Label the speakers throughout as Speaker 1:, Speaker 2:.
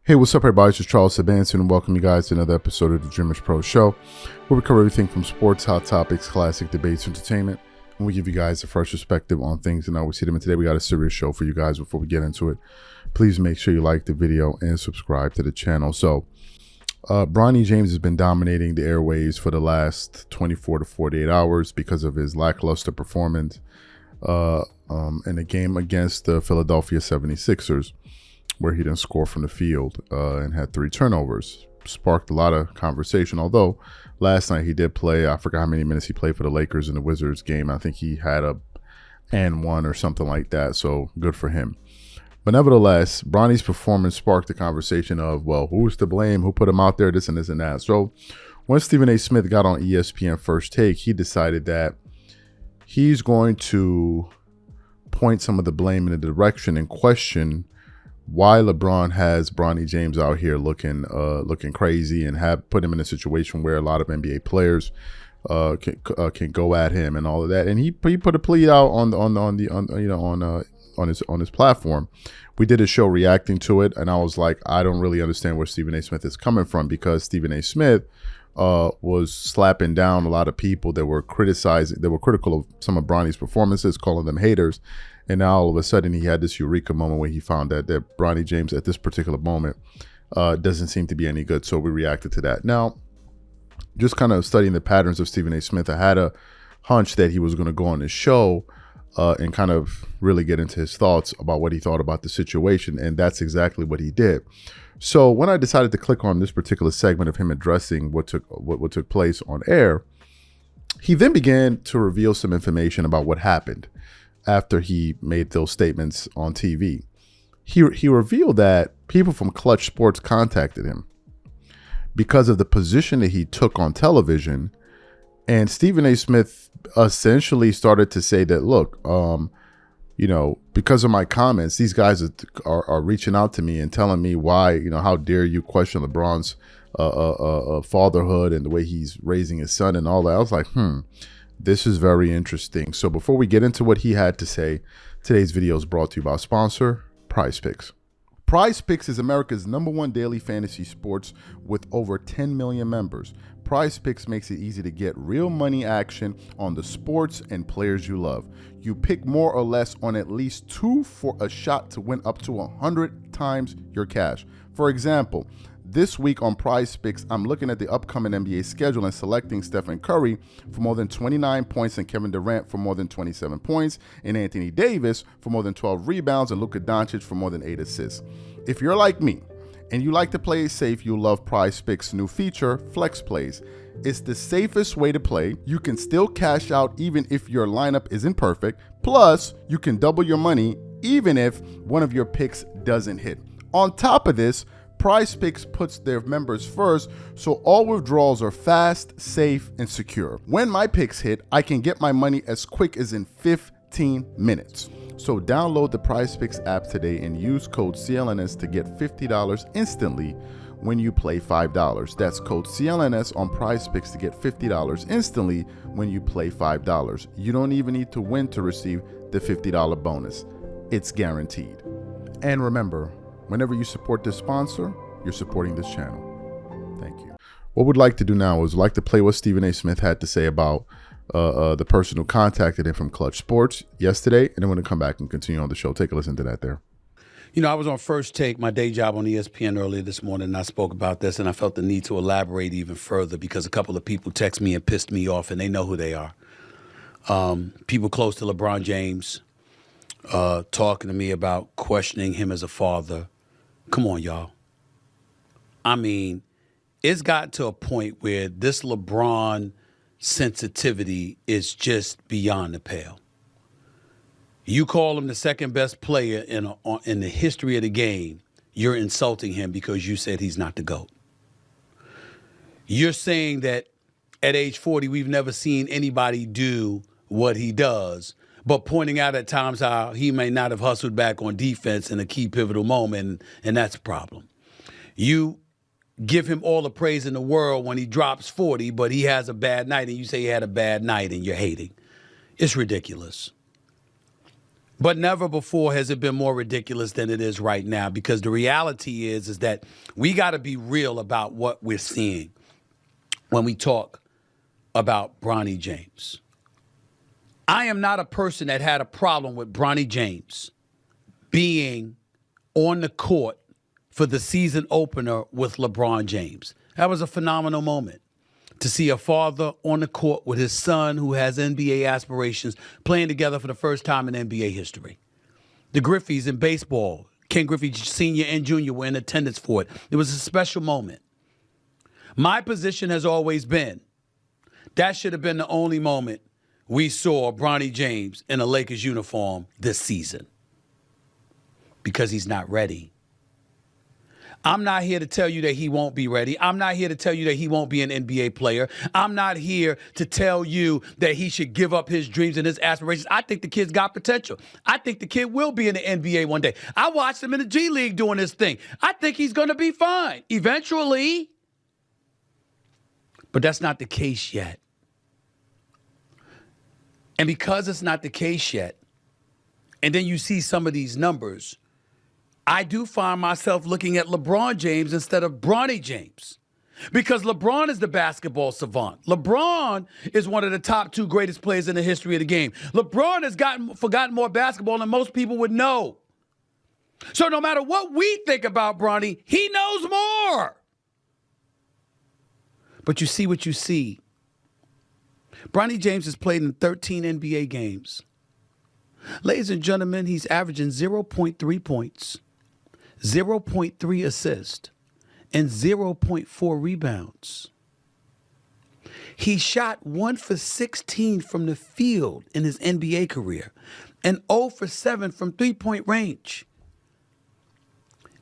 Speaker 1: Hey, what's up, everybody? It's Charles Sabanson, and welcome you guys to another episode of the Dreamers Pro Show, where we cover everything from sports, hot topics, classic debates, entertainment, and we give you guys a fresh perspective on things and how we see them. And today we got a serious show for you guys. Before we get into it, please make sure you like the video and subscribe to the channel. So, Bronny James has been dominating the airwaves for the last 24 to 48 hours because of his lackluster performance in a game against the Philadelphia 76ers. Where he didn't score from the field and had 3 turnovers. Sparked a lot of conversation, although last night he did play. I forgot how many minutes he played for the Lakers in the Wizards game. I think he had a and one or something like that, so good for him. But nevertheless, Bronny's performance sparked the conversation of, well, who's to blame? Who put him out there? This and this and that. So when Stephen A. Smith got on ESPN First Take, he decided that he's going to point some of the blame in a direction and question why LeBron has Bronny James out here looking crazy and have put him in a situation where a lot of NBA players can go at him and all of that. And he put a plea out on his platform. We did a show reacting to it, and I was like, I don't really understand where Stephen A. Smith is coming from, because Stephen A. Smith was slapping down a lot of people that were critical of some of Bronny's performances, calling them haters. And now all of a sudden he had this eureka moment where he found that Bronny James at this particular moment doesn't seem to be any good. So we reacted to that. Now, just kind of studying the patterns of Stephen A. Smith, I had a hunch that he was going to go on his show and kind of really get into his thoughts about what he thought about the situation. And that's exactly what he did. So when I decided to click on this particular segment of him addressing what took place on air, he then began to reveal some information about what happened after he made those statements on TV. He revealed that people from Klutch Sports contacted him because of the position that he took on television. And Stephen A. Smith essentially started to say that, look, because of my comments, these guys are reaching out to me and telling me why, how dare you question LeBron's fatherhood and the way he's raising his son and all that. I was like, this is very interesting. So before we get into what he had to say, today's video is brought to you by our sponsor, PrizePicks. PrizePicks is America's #1 daily fantasy sports with over 10 million members. PrizePicks makes it easy to get real money action on the sports and players you love. You pick more or less on at least 2 for a shot to win up to 100 times your cash. For example, this week on PrizePicks, I'm looking at the upcoming NBA schedule and selecting Stephen Curry for more than 29 points and Kevin Durant for more than 27 points and Anthony Davis for more than 12 rebounds and Luka Doncic for more than 8 assists. If you're like me and you like to play it safe, you'll love PrizePicks' new feature, Flex Plays. It's the safest way to play. You can still cash out even if your lineup isn't perfect. Plus, you can double your money even if one of your picks doesn't hit. On top of this, PrizePicks puts their members first, so all withdrawals are fast, safe, and secure. When my picks hit, I can get my money as quick as in 15 minutes. So download the PrizePicks app today and use code CLNS to get $50 instantly when you play $5. That's code CLNS on PrizePicks to get $50 instantly when you play $5. You don't even need to win to receive the $50 bonus. It's guaranteed. And remember, whenever you support this sponsor, you're supporting this channel. Thank you. What we'd like to do now is like to play what Stephen A. Smith had to say about the person who contacted him from Klutch Sports yesterday, and then we're going to come back and continue on the show. Take a listen to that there.
Speaker 2: I was on First Take, my day job on ESPN earlier this morning, and I spoke about this, and I felt the need to elaborate even further because a couple of people text me and pissed me off, and they know who they are. People close to LeBron James talking to me about questioning him as a father. Come on, y'all. I mean, it's gotten to a point where this LeBron sensitivity is just beyond the pale. You call him the second best player in the history of the game, you're insulting him because you said he's not the GOAT. You're saying that at age 40, we've never seen anybody do what he does, but pointing out at times how he may not have hustled back on defense in a key pivotal moment, and that's a problem. You give him all the praise in the world when he drops 40, but he has a bad night, and you say he had a bad night, and you're hating. It's ridiculous. But never before has it been more ridiculous than it is right now, because the reality is that we got to be real about what we're seeing when we talk about Bronny James. I am not a person that had a problem with Bronny James being on the court for the season opener with LeBron James. That was a phenomenal moment to see a father on the court with his son who has NBA aspirations playing together for the first time in NBA history. The Griffeys in baseball, Ken Griffey Sr. and Jr. were in attendance for it. It was a special moment. My position has always been that should have been the only moment we saw Bronny James in a Lakers uniform this season, because he's not ready. I'm not here to tell you that he won't be ready. I'm not here to tell you that he won't be an NBA player. I'm not here to tell you that he should give up his dreams and his aspirations. I think the kid's got potential. I think the kid will be in the NBA one day. I watched him in the G League doing his thing. I think he's going to be fine eventually. But that's not the case yet. And because it's not the case yet, and then you see some of these numbers, I do find myself looking at LeBron James instead of Bronny James, because LeBron is the basketball savant. LeBron is one of the top 2 greatest players in the history of the game. LeBron has forgotten more basketball than most people would know. So no matter what we think about Bronny, he knows more. But you see what you see. Bronny James has played in 13 NBA games. Ladies and gentlemen, he's averaging 0.3 points, 0.3 assists, and 0.4 rebounds. He shot 1 for 16 from the field in his NBA career and 0 for 7 from three-point range.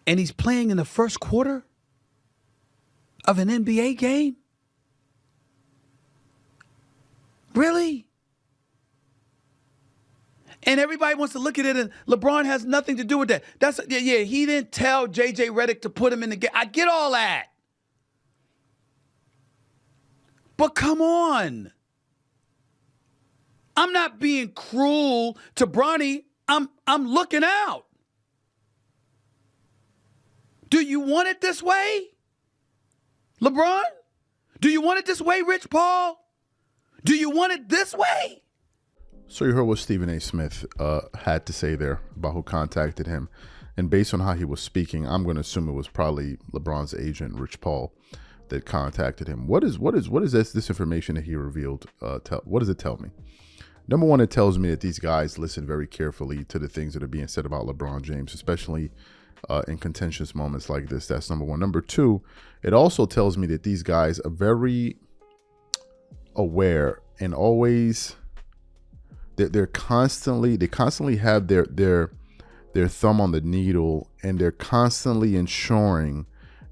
Speaker 2: And he's playing in the first quarter of an NBA game? Really? And everybody wants to look at it, and LeBron has nothing to do with that. He didn't tell J.J. Redick to put him in the game. I get all that. But come on. I'm not being cruel to Bronny. I'm looking out. Do you want it this way, LeBron? Do you want it this way, Rich Paul? Do you want it this way?
Speaker 1: So you heard what Stephen A. Smith had to say there about who contacted him. And based on how he was speaking, I'm going to assume it was probably LeBron's agent, Rich Paul, that contacted him. What is this information that he revealed? What does it tell me? Number one, it tells me that these guys listen very carefully to the things that are being said about LeBron James, especially in contentious moments like this. That's number one. Number two, it also tells me that these guys are very aware and always they constantly have their thumb on the needle, and they're constantly ensuring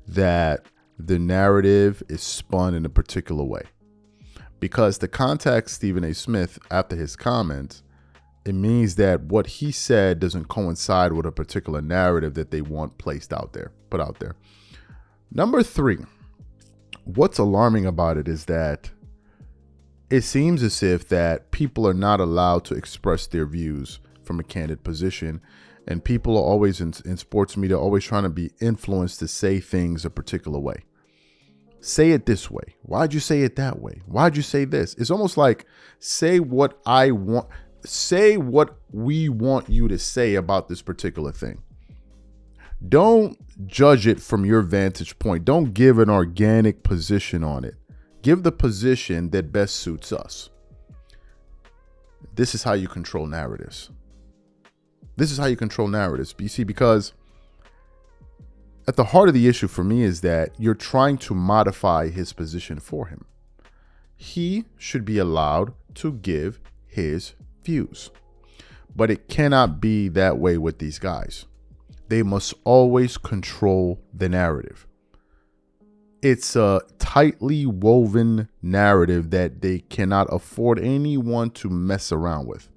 Speaker 1: that the narrative is spun in a particular way. Because to contact Stephen A. Smith after his comments, it means that what he said doesn't coincide with a particular narrative that they want put out there. Number three, what's alarming about it is that it seems as if that people are not allowed to express their views from a candid position, and people are always in sports media always trying to be influenced to say things a particular way. Say it this way. Why'd you say it that way? Why'd you say this? It's almost like say what we want you to say about this particular thing. Don't judge it from your vantage point. Don't give an organic position on it. Give the position that best suits us. This is how you control narratives. You see, because at the heart of the issue for me is that you're trying to modify his position for him. He should be allowed to give his views. But it cannot be that way with these guys. They must always control the narrative. It's a tightly woven narrative that they cannot afford anyone to mess around with.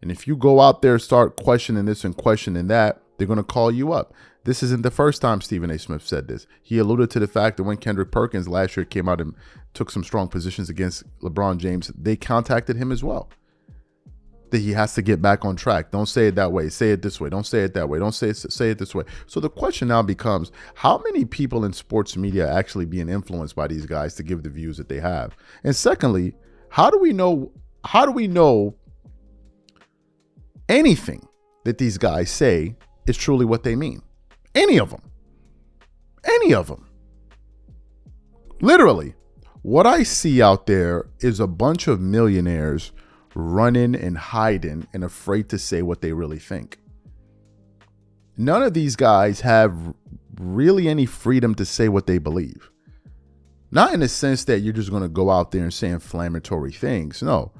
Speaker 1: And if you go out there, start questioning this and questioning that, they're going to call you up. This isn't the first time Stephen A. Smith said this. He alluded to the fact that when Kendrick Perkins last year came out and took some strong positions against LeBron James, they contacted him as well. that he has to get back on track. Don't say it that way. Say it this way. Don't say it that way. Don't say it this way. So the question now becomes, how many people in sports media are actually being influenced by these guys to give the views that they have? And secondly, how do we know anything that these guys say is truly what they mean? Any of them. Literally, what I see out there is a bunch of millionaires running and hiding and afraid to say what they really think. None of these guys have really any freedom to say what they believe. Not in the sense that you're just going to go out there and say inflammatory things. No.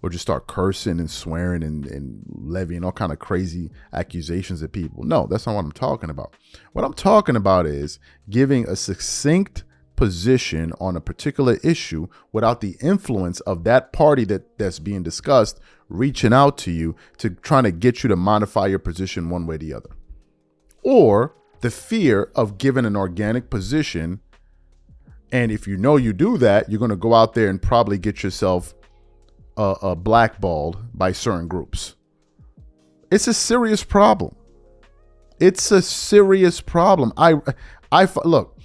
Speaker 1: Or just start cursing and swearing and levying all kind of crazy accusations at people. No, that's not what I'm talking about. What I'm talking about is giving a succinct position on a particular issue without the influence of that party that's being discussed reaching out to you to trying to get you to modify your position one way or the other. Or the fear of giving an organic position. And if you know you do that, you're going to go out there and probably get yourself blackballed by certain groups. It's a serious problem. Look,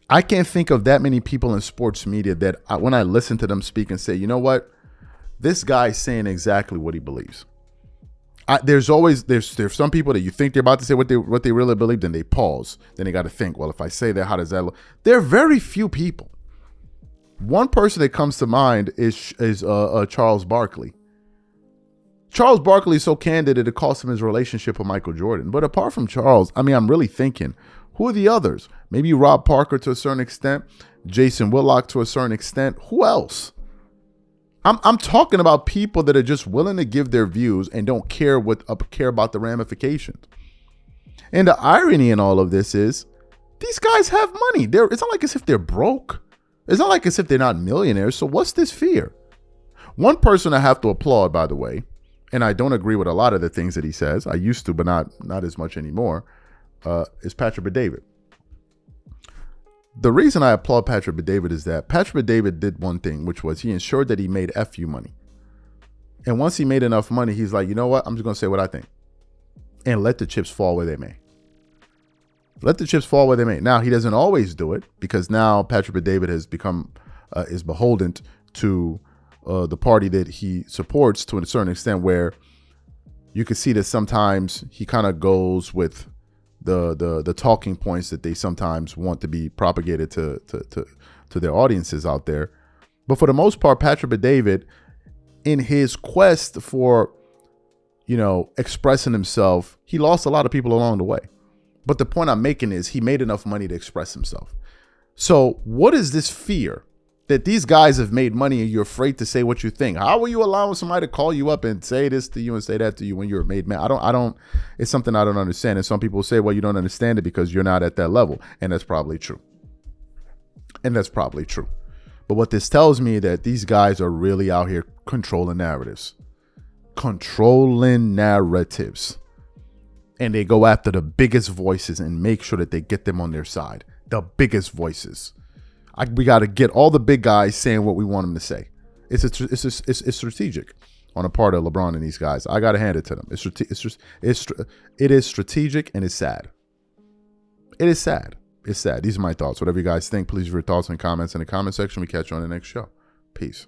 Speaker 1: I can't think of that many people in sports media that when I listen to them speak and say, you know what, this guy's saying exactly what he believes. There's some people that you think they're about to say what they really believe, then they pause. Then they got to think, well, if I say that, how does that look? There are very few people. One person that comes to mind is Charles Barkley. Charles Barkley is so candid that it cost him his relationship with Michael Jordan. But apart from Charles, I mean, I'm really thinking, who are the others? Maybe Rob Parker to a certain extent, Jason Whitlock to a certain extent. Who else? I'm talking about people that are just willing to give their views and don't care about the ramifications. And the irony in all of this is these guys have money. It's not like as if they're broke. It's not like as if they're not millionaires. So what's this fear? One person I have to applaud, by the way, and I don't agree with a lot of the things that he says. I used to, but not as much anymore, is Patrick Bet-David. The reason I applaud Patrick Bet-David is that Patrick Bet-David did one thing, which was he ensured that he made FU money. And once he made enough money, he's like, you know what? I'm just going to say what I think. And let the chips fall where they may. Let the chips fall where they may. Now, he doesn't always do it because now Patrick Bet-David has become, is beholden to the party that he supports to a certain extent, where you can see that sometimes he kind of goes with the talking points that they sometimes want to be propagated to their audiences out there. But for the most part, Patrick Bet-David, in his quest for, expressing himself, he lost a lot of people along the way. But the point I'm making is he made enough money to express himself. So what is this fear that these guys have made money and you're afraid to say what you think? How are you allowing somebody to call you up and say this to you and say that to you when you're a made man? I don't, it's something I don't understand. And some people say, well, you don't understand it because you're not at that level. And that's probably true. But what this tells me that these guys are really out here controlling narratives. And they go after the biggest voices and make sure that they get them on their side. The biggest voices. We got to get all the big guys saying what we want them to say. It's strategic on a part of LeBron and these guys. I got to hand it to them. It is strategic and it's sad. It is sad. It's sad. These are my thoughts. Whatever you guys think, please leave your thoughts and comments in the comment section. We catch you on the next show. Peace.